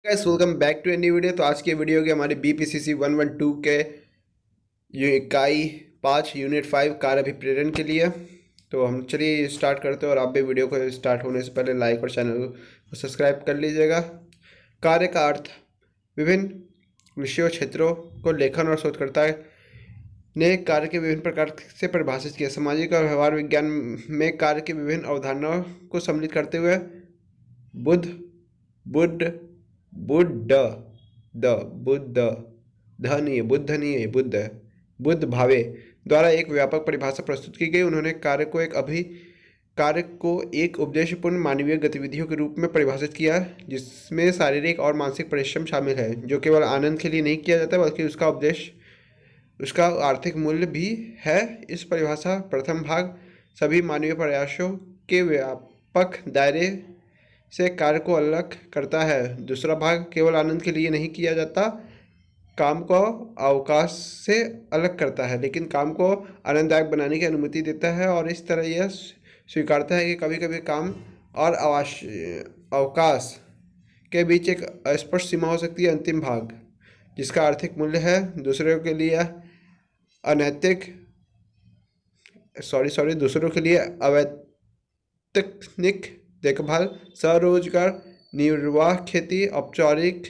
Guys welcome back to any video. तो आज की वीडियो की हमारी बीपीसीसी 112 के इकाई 5 यूनिट 5 कार्य अभिप्रेरण के लिए। तो हम चलिए स्टार्ट करते हैं और आप भी वीडियो को स्टार्ट होने से पहले लाइक और चैनल को सब्सक्राइब कर लीजिएगा। कार्य का अर्थ विभिन्न विषयों क्षेत्रों को लेखन और शोधकर्ता ने कार्य के विभिन्न प्रकार से परिभाषित किया। सामाजिक और व्यवहार विज्ञान में कार्य की विभिन्न अवधारणाओं को सम्मिलित करते हुए बुद्ध बुद्ध बुद्ध द बुद्ध ध नहीं है, बुद्ध नहीं है, बुद्ध है, बुद्ध भावे द्वारा एक व्यापक परिभाषा प्रस्तुत की गई। उन्होंने कार्य को एक उद्देश्यपूर्ण मानवीय गतिविधियों के रूप में परिभाषित किया जिसमें शारीरिक और मानसिक परिश्रम शामिल है, जो केवल आनंद के लिए नहीं किया जाता बल्कि उसका आर्थिक मूल्य भी है। इस परिभाषा प्रथम भाग सभी मानवीय प्रयासों के व्यापक दायरे से कार्य को अलग करता है। दूसरा भाग केवल आनंद के लिए नहीं किया जाता, काम को अवकाश से अलग करता है, लेकिन काम को आनंददायक बनाने की अनुमति देता है और इस तरह यह स्वीकारता है कि कभी कभी काम और अवकाश के बीच एक अस्पष्ट सीमा हो सकती है। अंतिम भाग जिसका आर्थिक मूल्य है, दूसरों के लिए अवैतनिक देखभाल, स्वरोजगार, निर्वाह खेती, औपचारिक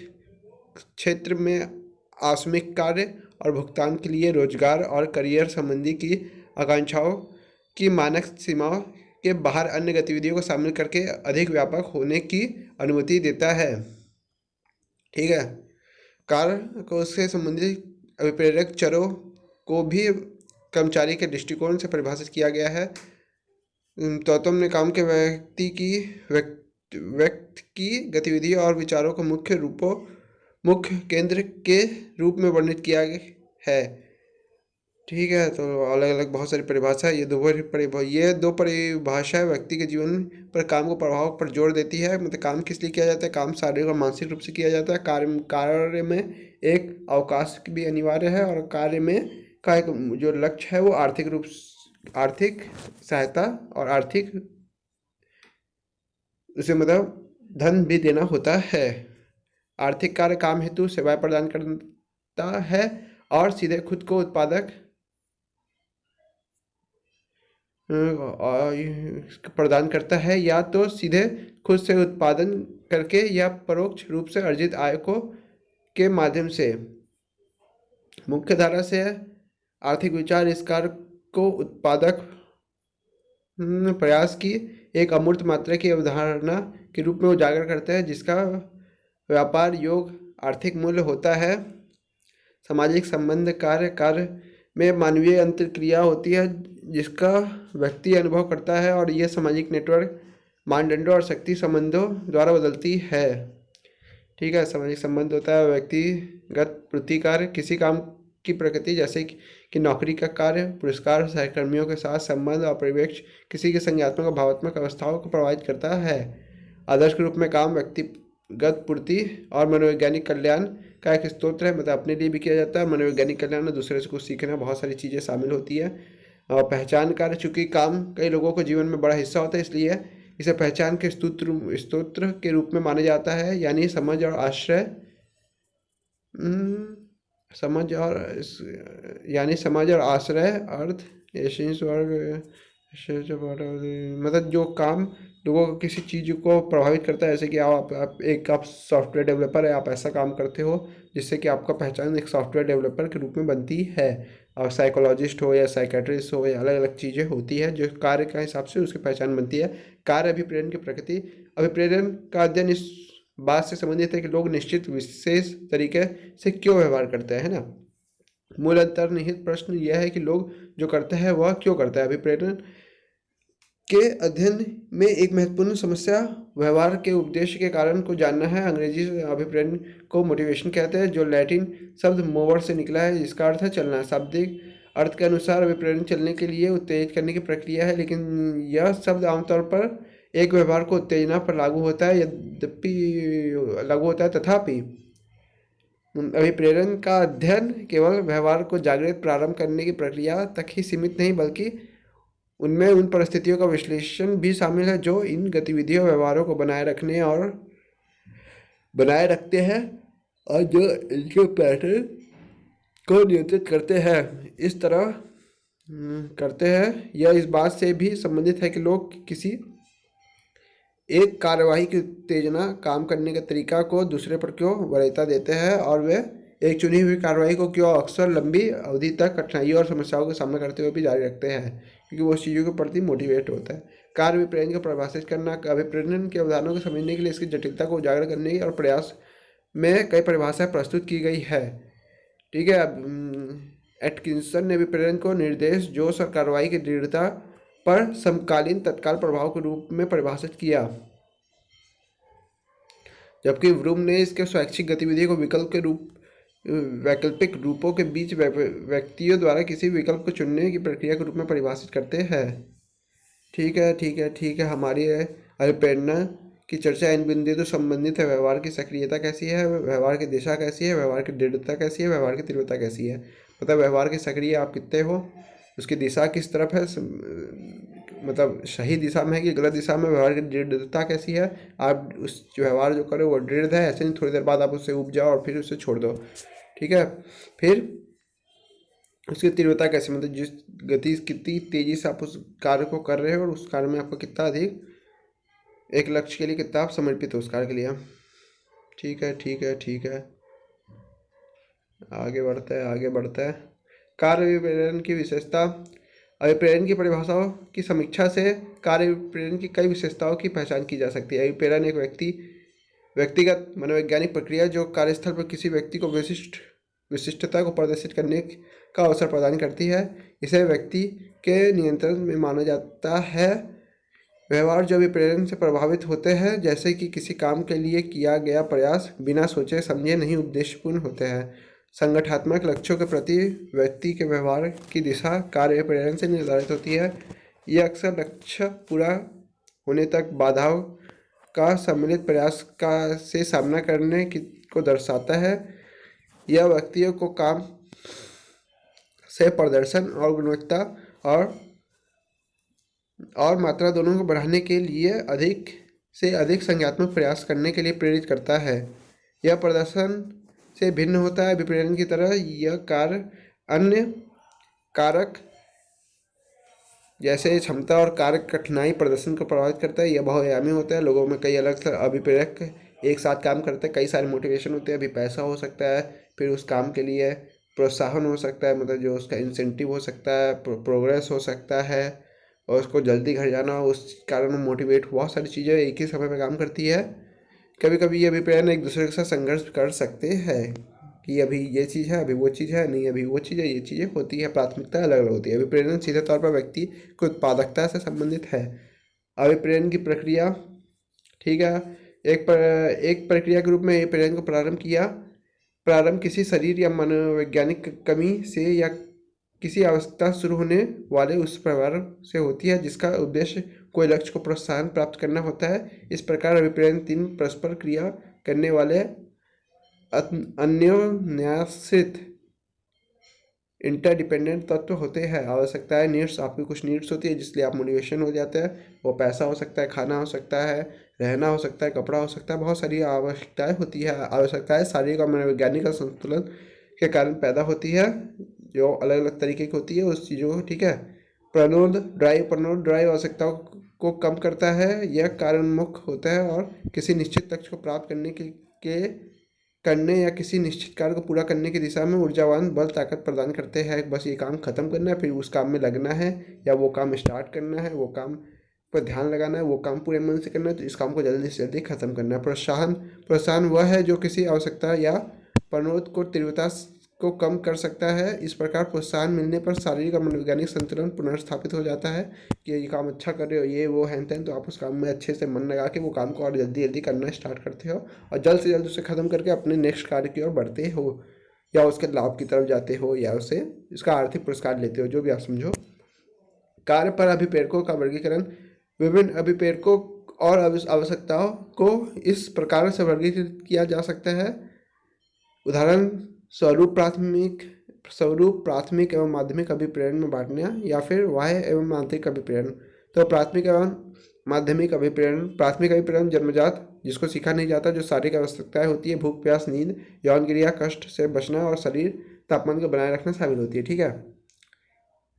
क्षेत्र में आकस्मिक कार्य और भुगतान के लिए रोजगार और करियर संबंधी की आकांक्षाओं की मानक सीमाओं के बाहर अन्य गतिविधियों को शामिल करके अधिक व्यापक होने की अनुमति देता है। ठीक है। कार्य को उससे संबंधित अभिप्रेरक चरों को भी कर्मचारी के दृष्टिकोण से परिभाषित किया गया है। तो तुमने काम के व्यक्ति की गतिविधि और विचारों को मुख्य केंद्र के रूप में वर्णित किया है। ठीक है। तो अलग अलग बहुत सारी परिभाषा है। ये दो परिभाषाएं व्यक्ति के जीवन पर काम को प्रभाव पर जोर देती है। मतलब काम किस लिए किया जाता है, काम शारीरिक और मानसिक रूप से किया जाता है। कार्य में एक अवकाश भी अनिवार्य है और कार्य में का एक जो लक्ष्य है वो आर्थिक सहायता और आर्थिक उसे मतलब धन भी देना होता है। आर्थिक कार्य काम हेतु सेवाएं प्रदान करता है और सीधे खुद को उत्पादक प्रदान करता है, या तो सीधे खुद से उत्पादन करके या परोक्ष रूप से अर्जित आय को के माध्यम से। मुख्य धारा से आर्थिक विचार इस कार्य को उत्पादक प्रयास की एक अमूर्त मात्रा की अवधारणा के रूप में उजागर करता है जिसका व्यापार योग आर्थिक मूल्य होता है। सामाजिक संबंध कार्य में मानवीय अंतर्क्रिया होती है जिसका व्यक्ति अनुभव करता है और यह सामाजिक नेटवर्क मानदंडों और शक्ति संबंधों द्वारा बदलती है। ठीक है। सामाजिक संबंध होता है व्यक्तिगत प्रतिकार, किसी काम की प्रकृति जैसे कि नौकरी का कार्य, पुरस्कार, सहकर्मियों के साथ संबंध और परिवेश किसी की संज्ञात्मक और भावात्मक अवस्थाओं को प्रभावित करता है। आदर्श के रूप में काम व्यक्तिगत पूर्ति और मनोवैज्ञानिक कल्याण का एक स्रोत है। मतलब अपने लिए भी किया जाता है, मनोवैज्ञानिक कल्याण और दूसरे से कुछ सीखना, बहुत सारी चीज़ें शामिल होती है। और पहचान कार्य, चूँकि काम कई लोगों को जीवन में बड़ा हिस्सा होता है इसलिए इसे पहचान के स्रोत के रूप में माना जाता है, यानी समझ और आश्रय अर्थ मतलब जो काम लोगों को किसी चीज़ को प्रभावित करता है। जैसे कि आप सॉफ्टवेयर डेवलपर है, आप ऐसा काम करते हो जिससे कि आपका पहचान एक सॉफ्टवेयर डेवलपर के रूप में बनती है। और साइकोलॉजिस्ट हो या साइकेट्रिस्ट हो या अलग अलग चीज़ें होती है जो कार्य के हिसाब से उसकी पहचान बनती है। कार्य अभिप्रेरण की प्रकृति, अभिप्रेरण का अध्ययन इस बात से संबंधित है कि लोग निश्चित विशेष तरीके से क्यों व्यवहार करते हैं ना। मूल अंतर्निहित प्रश्न यह है कि लोग जो करते हैं वह क्यों करता है। अभिप्रेरण के अध्ययन में एक महत्वपूर्ण समस्या व्यवहार के उद्देश्य के कारण को जानना है। अंग्रेजी अभिप्रेरण को मोटिवेशन कहते हैं, जो लैटिन शब्द मोवर से निकला है जिसका अर्थ है चलना। शाब्दिक अर्थ के अनुसार अभिप्रेरण चलने के लिए उत्तेजित करने की प्रक्रिया है, लेकिन यह शब्द आमतौर पर एक व्यवहार को उत्तेजना पर लागू होता है। तथापि अभिप्रेरण का अध्ययन केवल व्यवहार को जागृत प्रारंभ करने की प्रक्रिया तक ही सीमित नहीं, बल्कि उनमें उन परिस्थितियों का विश्लेषण भी शामिल है जो इन गतिविधियों व्यवहारों को बनाए रखने और बनाए रखते हैं और जो इनके पैटर्न को नियंत्रित करते हैं। इस तरह करते हैं। यह इस बात से भी संबंधित है कि लोग किसी एक कार्यवाही की उत्तेजना काम करने के तरीका को दूसरे पर क्यों वरीयता देते हैं और वे एक चुनी हुई कार्रवाई को क्यों अक्सर लंबी अवधि तक कठिनाइयों और समस्याओं का सामना करते हुए भी जारी रखते हैं, क्योंकि वो उस चीज़ों के प्रति मोटिवेट होता है। कार्य विप्रेरण को परिभाषित करना। अभिप्रेरण की अवधारणा को समझने के लिए इसकी जटिलता को उजागर करने और प्रयास में कई परिभाषाएं प्रस्तुत की गई है। ठीक है। एटकिंसन ने विप्रेरण को निर्देश, जोश और कार्रवाई की दृढ़ता पर समकालीन तत्काल प्रभाव के रूप में परिभाषित किया, जबकि व्रूम ने इसके स्वैच्छिक गतिविधि को वैकल्पिक रूपों के बीच व्यक्तियों द्वारा किसी विकल्प को चुनने की प्रक्रिया के रूप में परिभाषित करते हैं। ठीक है, ठीक है, ठीक है। हमारी अभिप्रेरणा की चर्चा इन बिंदुओं से संबंधित है। व्यवहार की सक्रियता कैसी है, व्यवहार की दिशा कैसी है, व्यवहार की दृढ़ता कैसी है, व्यवहार की तीव्रता कैसी है। मतलब व्यवहार की सक्रिय आप कितने हो, उसकी दिशा किस तरफ है, मतलब सही दिशा में है कि गलत दिशा में। व्यवहार की दृढ़ता कैसी है, आप उस जो व्यवहार जो करो वो दृढ़ है, ऐसे नहीं थोड़ी देर बाद आप उससे उब जाओ और फिर उससे छोड़ दो। ठीक है। फिर उसकी तीव्रता कैसी, मतलब जिस गति कितनी तेजी से आप उस कार्य को कर रहे हो और उस कार्य में आपको कितना अधिक एक लक्ष्य के लिए कितना आप समर्पित हो उस कार्य के लिए। ठीक है, ठीक है, ठीक है। आगे बढ़ता है, आगे बढ़ता है। कार्य विप्रेरण की विशेषता। अभिप्रेरण की परिभाषाओं की समीक्षा से कार्य विप्रेरण की कई विशेषताओं की पहचान की जा सकती है। अभिप्रेरण एक व्यक्तिगत मनोवैज्ञानिक प्रक्रिया जो कार्यस्थल पर किसी व्यक्ति को विशिष्टता को प्रदर्शित करने का अवसर प्रदान करती है। इसे व्यक्ति के नियंत्रण में माना जाता है। व्यवहार जो विप्रेरण से प्रभावित होते हैं, जैसे कि किसी काम के लिए किया गया प्रयास बिना सोचे समझे नहीं उद्देश्यपूर्ण होते हैं। संगठनात्मक लक्ष्यों के प्रति व्यक्ति के व्यवहार की दिशा कार्य विप्रेरण से निर्धारित होती है। यह अक्सर लक्ष्य पूरा होने तक बाधाओं का सम्मिलित प्रयास से सामना करने को दर्शाता है। यह व्यक्तियों को काम से प्रदर्शन और गुणवत्ता और मात्रा दोनों को बढ़ाने के लिए अधिक से अधिक संज्ञानात्मक प्रयास करने के लिए प्रेरित करता है। यह प्रदर्शन से भिन्न होता है। विप्रेरण की तरह यह कार्य अन्य कारक जैसे क्षमता और कार्य कठिनाई प्रदर्शन को प्रभावित करता है। यह बहुआयामी होता है। लोगों में कई अलग अभिप्रेरक एक साथ काम करते हैं, कई सारे मोटिवेशन होते हैं। अभी पैसा हो सकता है, फिर उस काम के लिए प्रोत्साहन हो सकता है, मतलब जो उसका इंसेंटिव हो सकता है, प्रोग्रेस हो सकता है, और उसको जल्दी घर जाना हो, उस कारण मोटिवेट, बहुत सारी चीज़ें एक ही समय पर काम करती है। कभी कभी ये अभिप्रेरण एक दूसरे के साथ संघर्ष कर सकते हैं कि अभी ये चीज़ है, अभी वो चीज़ है, नहीं अभी वो चीज़ है, ये चीज़ें होती है, प्राथमिकता अलग अलग होती है। अभिप्रेरण सीधे तौर पर व्यक्ति की उत्पादकता से संबंधित है। अभिप्रेरण की प्रक्रिया। ठीक है। एक प्रक्रिया के रूप में अभिप्रेरण को प्रारंभ किसी शरीर या मनोवैज्ञानिक कमी से या किसी अवस्था शुरू होने वाले उस व्यवहार से होती है जिसका उद्देश्य कोई लक्ष्य को प्रोत्साहन प्राप्त करना होता है। इस प्रकार अभिप्रेरण तीन परस्पर क्रिया करने वाले अन्योन्याश्रित इंटरडिपेंडेंट तत्व होते हैं। आवश्यकताएं, नीड्स, आपकी कुछ नीड्स होती है जिसलिए आप मोटिवेशन हो जाते हैं। वो पैसा हो सकता है, खाना हो सकता है, रहना हो सकता है, कपड़ा हो सकता है, बहुत सारी आवश्यकताएं होती है। आवश्यकताएं शारीरिक और मनोवैज्ञानिक संतुलन के कारण पैदा होती है, जो अलग अलग तरीके की होती है उस चीज़ों को। ठीक है। प्रनोद ड्राइव आवश्यकताओं को कम करता है। यह कार्योन्मुख होता है और किसी निश्चित लक्ष्य को प्राप्त करने या किसी निश्चित कार्य को पूरा करने की दिशा में ऊर्जावान बल ताकत प्रदान करते हैं। बस ये काम खत्म करना है, फिर उस काम में लगना है, या वो काम स्टार्ट करना है, वो काम पर ध्यान लगाना है, वो काम पूरे मन से करना है, तो इस काम को जल्दी से जल्दी खत्म करना है। प्रोत्साहन वह है जो किसी आवश्यकता या प्रनोद को तीव्रता को कम कर सकता है। इस प्रकार प्रोत्साहन मिलने पर शारीरिक और मनोवैज्ञानिक संतुलन पुनर्स्थापित हो जाता है कि ये काम अच्छा कर रहे हो, ये वो है तो आप उस काम में अच्छे से मन लगा के वो काम को और जल्दी जल्दी करना स्टार्ट करते हो और जल्द से जल्द उसे ख़त्म करके अपने नेक्स्ट कार्य की ओर बढ़ते हो, या उसके लाभ की तरफ जाते हो, या उसे इसका आर्थिक पुरस्कार लेते हो, जो भी आप समझो। कार्य पर अभिप्रेरकों का वर्गीकरण। विभिन्न अभिप्रेरकों और आवश्यकताओं को इस प्रकार से वर्गीकृत किया जा सकता है। उदाहरण स्वरूप प्राथमिक एवं माध्यमिक अभिप्रेरण में बांटना, या फिर बाह्य एवं आंतरिक अभिप्रेरण। तो प्राथमिक एवं माध्यमिक अभिप्रेरण, प्राथमिक अभिप्रेरण जन्मजात, जिसको सीखा नहीं जाता, जो शारीरिक आवश्यकताएं होती है, भूख प्यास नींद यौन क्रिया कष्ट से बचना और शरीर तापमान को बनाए रखना शामिल होती है। ठीक है।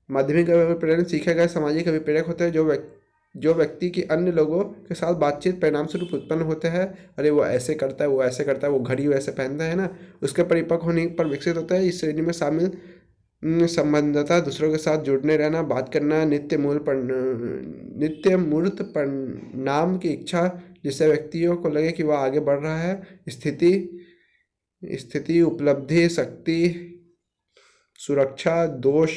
माध्यमिक अभिप्रेरण सीखे गए सामाजिक अभिप्रेरक होते हैं जो व्यक्ति की अन्य लोगों के साथ बातचीत परिणाम स्वरूप उत्पन्न होते हैं। अरे वो ऐसे करता है, वो ऐसे करता है, वो घड़ी वैसे पहनता है ना, उसके परिपक्व होने पर विकसित होता है। इस श्रेणी में शामिल संबंधता, दूसरों के साथ जुड़ने रहना, बात करना, नित्य मूर्त परिणाम की इच्छा, जिससे व्यक्तियों को लगे कि वह आगे बढ़ रहा है, स्थिति उपलब्धि शक्ति सुरक्षा दोष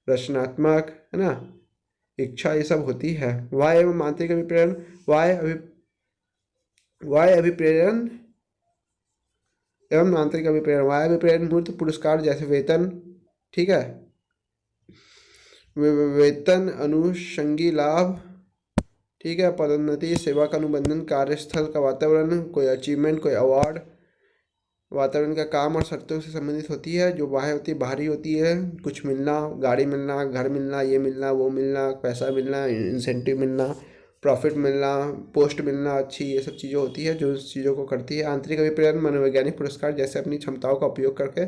रचनात्मक, है ना, इच्छा, ये सब होती है। वाय एवं मानसिक अभिप्रेरण, वाय अभिप्रेरण एवं आंतरिक अभिप्रेरण। वाय अभिप्रेरण मूर्त पुरस्कार जैसे वेतन, ठीक है, वेतन अनुषंगी लाभ, ठीक है, पदोन्नति, सेवा का अनुबंधन, कार्यस्थल का वातावरण, कोई अचीवमेंट, कोई अवार्ड, वातावरण का काम और शर्तों से संबंधित होती है। जो बाह्य होती है, बाहरी होती है, कुछ मिलना, गाड़ी मिलना, घर मिलना, ये मिलना, वो मिलना, पैसा मिलना, इंसेंटिव मिलना, प्रॉफिट मिलना, पोस्ट मिलना अच्छी, ये सब चीज़ें होती है जो इस चीज़ों को करती है। आंतरिक अभिप्रेरण मनोवैज्ञानिक पुरस्कार जैसे अपनी क्षमताओं का उपयोग करके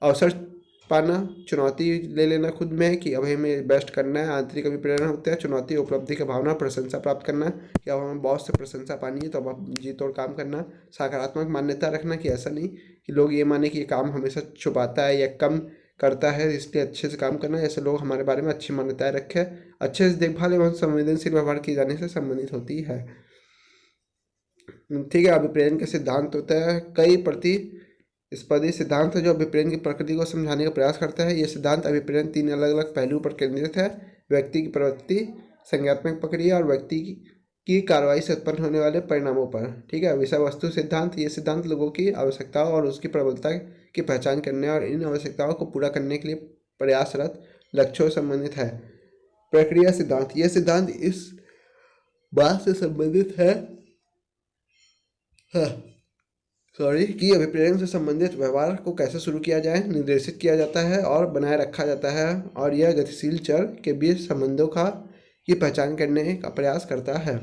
अवसर पाना, चुनौती ले लेना खुद में कि अब हमें बेस्ट करना है। आंतरिक अभिप्रेरण होते हैं चुनौती उपलब्धि की भावना, प्रशंसा प्राप्त करना कि अब हमें बॉस से प्रशंसा पानी है तो अब जी तोड़ काम करना, सकारात्मक मान्यता रखना कि ऐसा नहीं कि लोग ये माने कि ये काम हमेशा छुपाता है या कम करता है, इसलिए अच्छे से काम करना, ऐसे लोग हमारे बारे में अच्छी मान्यताएं रखें। अच्छे से देखभाल एवं संवेदनशील व्यवहार किए जाने से संबंधित होती है। ठीक है। अभिप्रेरण के सिद्धांत होता है कई प्रतिस्पर्धी सिद्धांत है जो अभिप्रेरण की प्रकृति को समझाने का प्रयास करता है। ये सिद्धांत अभिप्रेरण 3 अलग अलग पहलुओं पर केंद्रित है: व्यक्ति की प्रवृत्ति, संज्ञात्मक प्रक्रिया और व्यक्ति की कार्रवाई से उत्पन्न होने वाले परिणामों पर। ठीक है। विषय वस्तु सिद्धांत, ये सिद्धांत लोगों की आवश्यकताओं और उसकी प्रबलता की पहचान करने और इन आवश्यकताओं को पूरा करने के लिए प्रयासरत लक्ष्यों से संबंधित है। प्रक्रिया सिद्धांत, ये सिद्धांत इस बात से संबंधित है कि अभिप्रेरण से संबंधित व्यवहार को कैसे शुरू किया जाए, निर्देशित किया जाता है और बनाए रखा जाता है, और यह गतिशील चर के बीच संबंधों की पहचान करने का प्रयास करता है।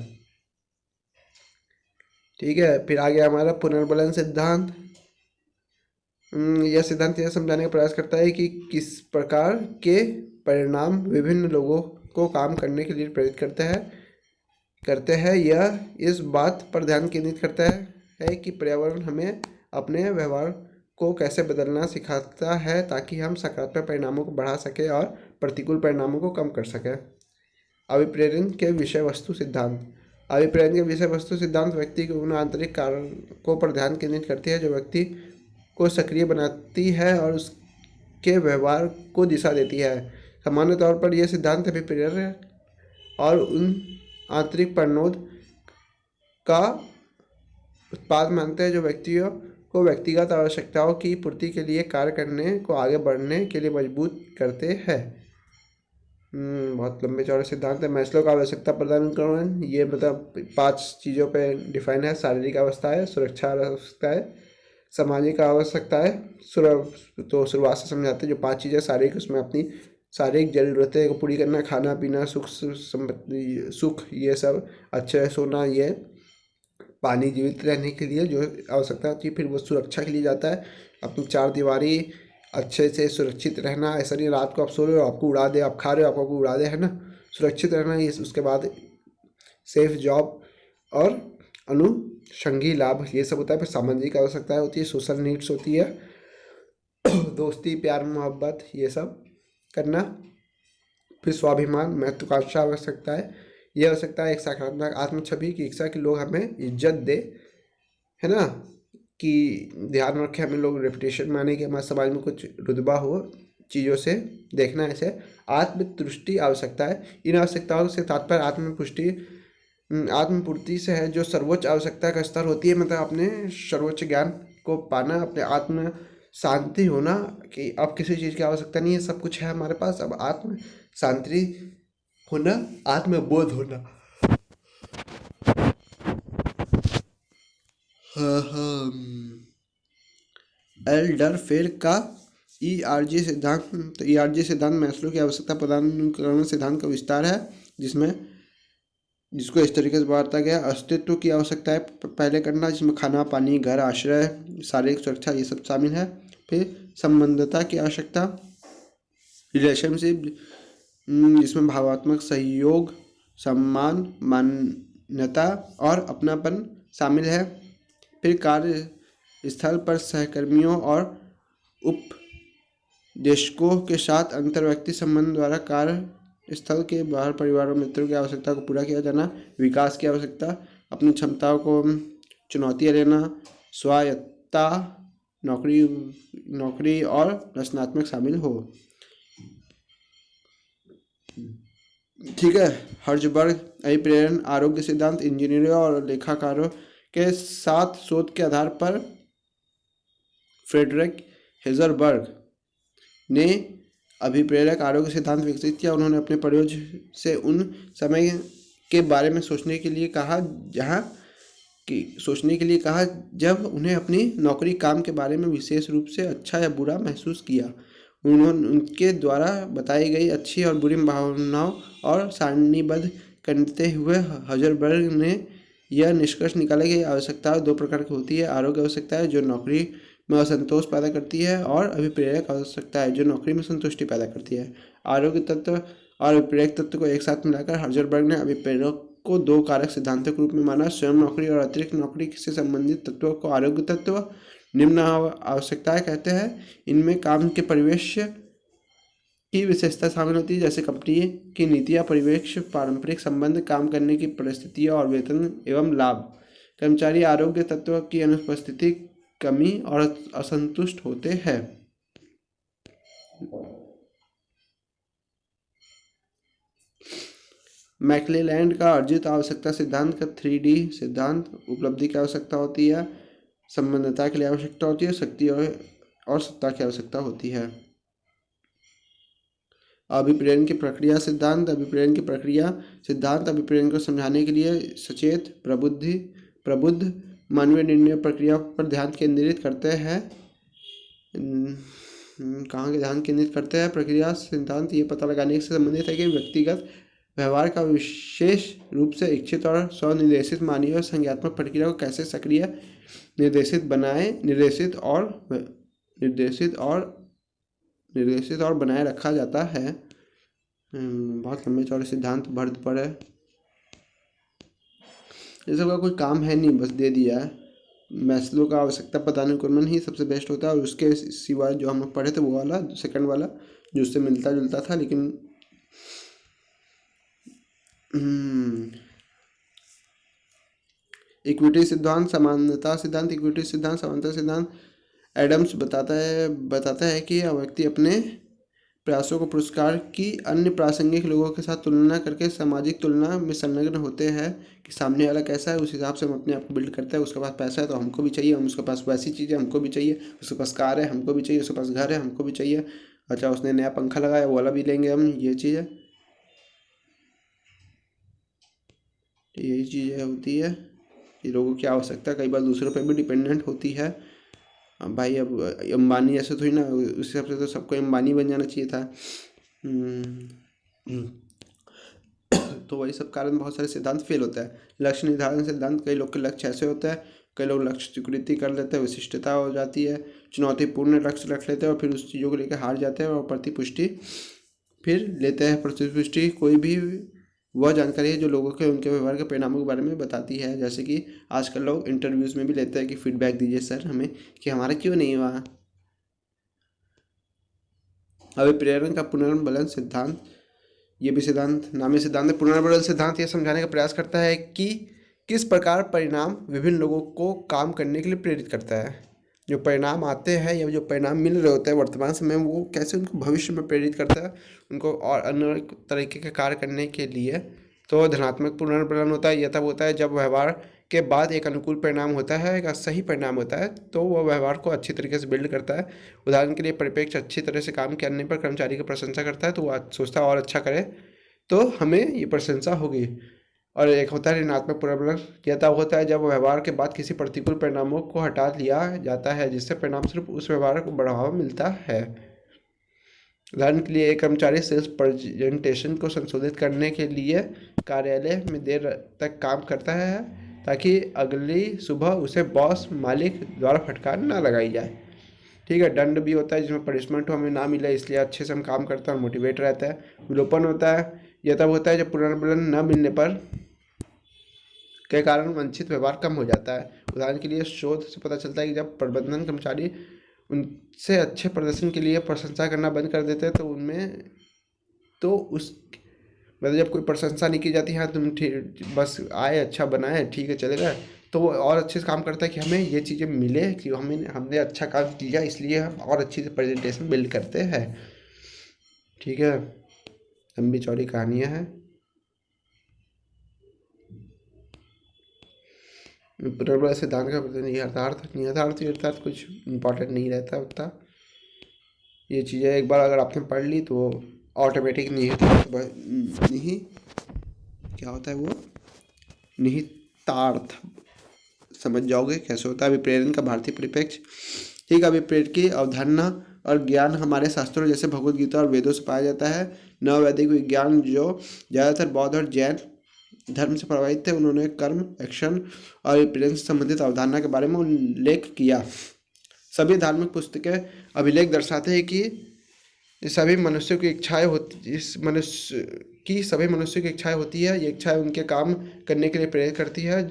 ठीक है। फिर आ गया हमारा पुनर्बलन सिद्धांत। यह सिद्धांत यह समझाने का प्रयास करता है कि किस प्रकार के परिणाम विभिन्न लोगों को काम करने के लिए प्रेरित करते हैं। यह इस बात पर ध्यान केंद्रित करता है कि पर्यावरण हमें अपने व्यवहार को कैसे बदलना सिखाता है ताकि हम सकारात्मक परिणामों को बढ़ा सकें और प्रतिकूल परिणामों को कम कर सकें। अभिप्रेरण के विषय वस्तु सिद्धांत, अभिप्रेरण के विषय वस्तु सिद्धांत व्यक्ति के उन आंतरिक कारकों पर ध्यान केंद्रित करती है जो व्यक्ति को सक्रिय बनाती है और उसके व्यवहार को दिशा देती है। सामान्य तौर पर यह सिद्धांत अभिप्रेरण और उन आंतरिक प्रनोद का उत्पाद मानते हैं जो व्यक्तियों को व्यक्तिगत आवश्यकताओं की पूर्ति के लिए कार्य करने को आगे बढ़ने के लिए मजबूत करते हैं। बहुत लंबे चौड़े सिद्धांत है। मैस्लो का आवश्यकता प्रदान, ये मतलब 5 चीज़ों पे डिफाइन है: शारीरिक अवस्थाएं, सुरक्षा आवश्यकताएं, सामाजिक आवश्यकताएं। तो शुरुआत से समझाते हैं जो 5 चीज़ें शारीरिक, उसमें अपनी शारीरिक जरूरतें को पूरी करना, खाना पीना, सुख, ये सब, अच्छे सोना, ये पानी, जीवित रहने के लिए जो आवश्यकता होती है। फिर वो सुरक्षा के लिए जाता है, अपनी 4 दीवारी अच्छे से सुरक्षित रहना, ऐसा नहीं रात को आप सो रहे हो आपको उड़ा दे, आप खा रहे हो आपको उड़ा दे, है ना, सुरक्षित रहना। ये उसके बाद सेफ जॉब और अनुषंगी लाभ, ये सब होता है। फिर सामाजिक आवश्यकताएं होती है, सोशल नीड्स होती है, दोस्ती, प्यार, मोहब्बत, ये सब करना। फिर स्वाभिमान, महत्वाकांक्षा आवश्यकता है, यह आवश्यकता है एक सकारात्मक आत्म छवि की इच्छा कि लोग हमें इज्जत दे, है ना, कि ध्यान रखें हमें लोग, रेपुटेशन माने कि हमारे समाज में कुछ रुतबा हो, चीज़ों से देखना। ऐसे आत्मतुष्टि आवश्यकता है। इन आवश्यकताओं से तात्पर्य आत्मपूर्ति से है, जो सर्वोच्च आवश्यकता का स्तर होती है, मतलब अपने सर्वोच्च ज्ञान को पाना, अपने आत्म शांति होना कि अब किसी चीज़ की आवश्यकता नहीं है, सब कुछ है हमारे पास, अब आत्म शांति होना, आत्मबोध होना। एल्डरफेल का ERG सिद्धांत। तो ERG सिद्धांत मैस्लो की आवश्यकता प्रदान सिद्धांत का विस्तार है, जिसमें जिसको इस तरीके से बांटा गया। अस्तित्व की आवश्यकता है पहले करना, जिसमें खाना, पानी, घर, आश्रय, शारीरिक सुरक्षा ये सब शामिल है। फिर संबंधता की आवश्यकता, रिलेशनशिप, जिसमें भावात्मक सहयोग, सम्मान, मान्यता और अपनापन शामिल है। फिर कार्य स्थल पर सहकर्मियों और उपदेशकों के साथ अंतर्व्यक्ति संबंध द्वारा कार्य स्थल के बाहर परिवार और मित्रों की आवश्यकता को पूरा किया जाना। विकास की आवश्यकता, अपनी क्षमताओं को चुनौतियाँ लेना, स्वायत्तता, नौकरी नौकरी और रचनात्मक शामिल हो। ठीक है। हर्जबर्ग अभिप्रेरण आरोग्य सिद्धांत इंजीनियरों और लेखाकारों के साथ शोध के आधार पर फ्रेडरिक हेजलबर्ग ने अभिप्रेरक आरोग्य सिद्धांत विकसित किया। उन्होंने अपने प्रयोग से उन समय के बारे में सोचने के लिए कहा जब उन्हें अपनी नौकरी काम के बारे में विशेष रूप से अच्छा या बुरा महसूस किया। उन्होंने उनके द्वारा बताई गई अच्छी और बुरी भावनाओं और सारणीबद्ध करते हुए हजरबर्ग ने यह निष्कर्ष निकाला कि आवश्यकता दो प्रकार की होती है। आरोग्य आवश्यकता है जो नौकरी में असंतोष पैदा करती है, और अभिप्रेरक आवश्यकता है जो नौकरी में संतुष्टि पैदा करती है। आरोग्य तत्व और अभिप्रेरक तत्व को एक साथ मिलाकर हजरबर्ग ने अभिप्रेरक को दो कारक सिद्धांतों के रूप में माना। स्वयं नौकरी और अतिरिक्त नौकरी से संबंधित तत्वों को आरोग्य तत्व, निम्न आवश्यकताएं कहते हैं। इनमें काम के परिवेश की विशेषता शामिल होती है, जैसे कंपनी की नीतियां, परिवेश, पारंपरिक संबंध, काम करने की परिस्थितियां और वेतन एवं लाभ। कर्मचारी आरोग्य तत्व की अनुपस्थिति, कमी और असंतुष्ट होते हैं। मैक्लेलैंड का अर्जित आवश्यकता सिद्धांत का 3D सिद्धांत, उपलब्धि की आवश्यकता होती है, संबंधता के लिए आवश्यकता होती है, शक्ति और सत्ता की आवश्यकता होती है। अभिप्रेरण की प्रक्रिया सिद्धांत, अभिप्रेरण की प्रक्रिया सिद्धांत अभिप्रेरण को समझाने के लिए सचेत, प्रबुद्ध मानवीय निर्णय प्रक्रिया पर ध्यान केंद्रित करते हैं। कहाँ के ध्यान केंद्रित करते हैं? प्रक्रिया सिद्धांत ये पता लगाने से संबंधित है कि व्यक्तिगत व्यवहार का विशेष रूप से इच्छित और स्वनिर्देशित मानवीय और संज्ञानात्मक प्रक्रिया को कैसे सक्रिय, निर्देशित और बनाए रखा जाता है। बहुत लंबे चौड़े सिद्धांत भर्त पर है, ये सबका कोई काम है नहीं, बस दे दिया है। मैस्लो का आवश्यकता पदानुक्रमण ही सबसे बेस्ट होता है, और उसके सिवाय जो हम लोग पढ़े थे वो वाला सेकंड वाला जो उससे मिलता जुलता था, लेकिन इक्विटी सिद्धांत, समानता सिद्धांत, इक्विटी सिद्धांत, समानता सिद्धांत। एडम्स बताता है कि व्यक्ति अपने प्रयासों को पुरस्कार की अन्य प्रासंगिक लोगों के साथ तुलना करके सामाजिक तुलना में संलग्न होते हैं कि सामने वाला कैसा है, उस हिसाब से हम अपने आप को बिल्ड करते हैं। उसके पास पैसा है तो हमको भी चाहिए, हम उसके पास वैसी चीज़ें हमको भी चाहिए, उसके पास कार है हमको भी चाहिए, उसके पास घर है हमको भी चाहिए। अच्छा उसने नया पंखा लगाया वो वाला भी लेंगे हम, ये चीज़ है, यही चीज़ें होती है कि लोगों की आवश्यकता कई बार दूसरों पर भी डिपेंडेंट होती है। अब भाई अब अंबानी ऐसे थोड़ी ना, उस हिसाब से तो सबको अंबानी बन जाना चाहिए था। तो वही सब कारण बहुत सारे सिद्धांत फेल होता है। लक्ष्य निर्धारण सिद्धांत, कई लोग के लक्ष्य ऐसे होता है, कई लोग लक्ष्य स्वीकृति कर लेते हैं, विशिष्टता हो जाती है, चुनौतीपूर्ण लक्ष्य रख लेते हैं और फिर उस चीज़ों को लेकर हार जाते हैं और प्रतिपुष्टि फिर लेते हैं। प्रतिपुष्टि कोई भी वह जानकारी है जो लोगों के उनके व्यवहार के परिणामों के बारे में बताती है। जैसे कि आजकल लोग इंटरव्यूज़ में भी लेते हैं कि फीडबैक दीजिए सर हमें कि हमारा क्यों नहीं हुआ। अभिप्रेरण का पुनर्बलन सिद्धांत, ये भी सिद्धांत नामी सिद्धांत है। पुनर्बलन सिद्धांत यह समझाने का प्रयास करता है कि किस प्रकार परिणाम विभिन्न लोगों को काम करने के लिए प्रेरित करता है। जो परिणाम आते हैं या जो परिणाम मिल रहे होते हैं वर्तमान समय में, वो कैसे उनको भविष्य में प्रेरित करता है उनको और अन्य तरीके के कार्य करने के लिए। तो धनात्मक पुनर्बलन होता है, यह तब होता है जब व्यवहार के बाद एक अनुकूल परिणाम होता है, एक सही परिणाम होता है, तो वह व्यवहार को अच्छी तरीके से बिल्ड करता है। उदाहरण के लिए परिप्रेक्ष अच्छी तरह से काम करने पर कर्मचारी की प्रशंसा करता है तो वह सोचता है और अच्छा करे तो हमें ये प्रशंसा होगी। और एक होता है ऋणात्मक पुनर्बलन, यह तब होता है जब व्यवहार के बाद किसी प्रतिकूल परिणामों को हटा लिया जाता है जिससे परिणाम सिर्फ उस व्यवहार को बढ़ावा मिलता है। उदाहरण के लिए एक कर्मचारी सेल्स प्रेजेंटेशन को संशोधित करने के लिए कार्यालय में देर तक काम करता है ताकि अगली सुबह उसे बॉस मालिक द्वारा फटकार ना लगाई जाए। ठीक है। दंड भी होता है जिसमें पनिशमेंट हमें ना मिले, इसलिए अच्छे से हम काम करते हैं और मोटिवेट रहता है। विलोपन होता है, यह तब होता है जब पुनर्बलन न मिलने पर के कारण वंचित व्यवहार कम हो जाता है। उदाहरण के लिए शोध से पता चलता है कि जब प्रबंधन कर्मचारी उनसे अच्छे प्रदर्शन के लिए प्रशंसा करना बंद कर देते हैं तो उनमें तो उस मतलब जब कोई प्रशंसा नहीं की जाती, हाँ तुम ठीक बस आए, अच्छा बनाए, ठीक है चलेगा, तो वो और अच्छे से काम करता है कि हमें ये चीज़ें मिले कि हमने अच्छा काम किया, इसलिए हम और अच्छी से प्रेजेंटेशन बिल्ड करते हैं। ठीक है। लंबी चौड़ी कहानियाँ हैं। पुनर्बल सिद्धांत का प्रति निहितार्थ कुछ इम्पोर्टेंट नहीं रहता उतना। ये चीज़ें एक बार अगर आपने पढ़ ली तो ऑटोमेटिक क्या होता है वो निहितार्थ समझ जाओगे कैसे होता है। अभिप्रेरण का भारतीय परिप्रेक्ष्य। ठीक है। अभिप्रेरण की अवधारणा और ज्ञान हमारे शास्त्रों जैसे भगवद गीता और वेदों से पाया जाता है। नववैदिक विज्ञान जो ज़्यादातर बौद्ध और जैन धर्म से प्रभावित थे, उन्होंने कर्म, एक्शन और अभिप्रेरण से संबंधित अवधारणा के बारे में उल्लेख किया। सभी धार्मिक पुस्तकें अभिलेख दर्शाते हैं कि सभी मनुष्यों की इच्छाएं होती सभी मनुष्यों की इच्छाएं होती है। ये इच्छाएं उनके काम करने के लिए प्रेरित करती है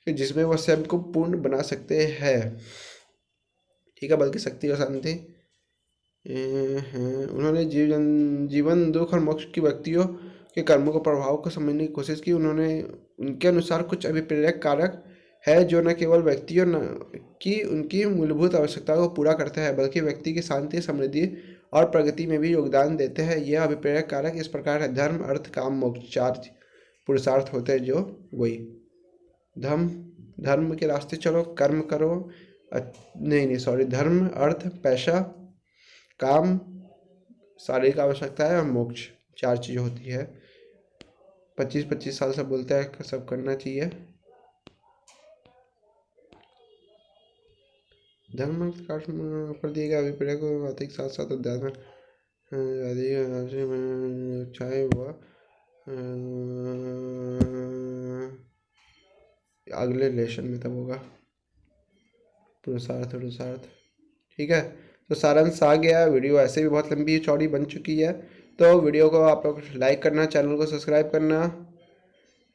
जिसमें वह स्वयं को पूर्ण बना सकते हैं। ठीक है। बल्कि शक्ति और शांति उन्होंने जीवन दुख और मोक्ष की व्यक्तियों के कर्मों को प्रभाव को समझने की कोशिश की। उन्होंने उनके अनुसार कुछ अभिप्रेरक कारक है जो न केवल व्यक्तियों की उनकी मूलभूत आवश्यकताओं को पूरा करते हैं बल्कि व्यक्ति की शांति, समृद्धि और प्रगति में भी योगदान देते हैं। यह अभिप्रेरक कारक इस प्रकार है: धर्म, अर्थ, काम, मोक्ष। 4 पुरुषार्थ होते हैं जो वही धर्म के रास्ते चलो, कर्म करो, धर्म, अर्थ, पैसा, काम, शारीरिक आवश्यकता है और मोक्ष। 4 चीज़ें होती है। 25-25 साल से बोलते हैं सब करना चाहिए। धर्म पर दिए गए अभिप्राय को आर्थिक साथ साथ अध्यात्म चाहे वह अगले लेशन में तब होगा पुरुषार्थ। ठीक है। तो सारांश आ गया। वीडियो ऐसे भी बहुत लंबी चौड़ी बन चुकी है, तो वीडियो को आप लोग लाइक करना, चैनल को सब्सक्राइब करना।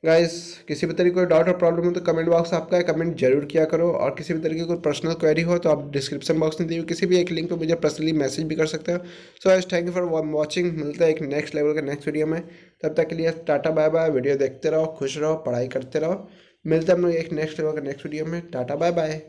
गाइस किसी भी तरीके कोई डाउट और प्रॉब्लम हो तो कमेंट बॉक्स आपका है, कमेंट जरूर किया करो। और किसी भी तरीके कोई पर्सनल क्वेरी हो तो आप डिस्क्रिप्शन बॉक्स में दी हुई किसी भी एक लिंक पे मुझे पर्सनली मैसेज भी कर सकते हो। So guys thank you for watching. मिलता है एक नेक्स्ट लेवल के नेक्स्ट वीडियो में। तब तक के लिए टाटा बाय बाय। वीडियो देखते रहो, खुश रहो, पढ़ाई करते रहो। मिलते हैं हम लोग एक नेक्स्ट लेवल के नेक्स्ट वीडियो में। Tata bye bye.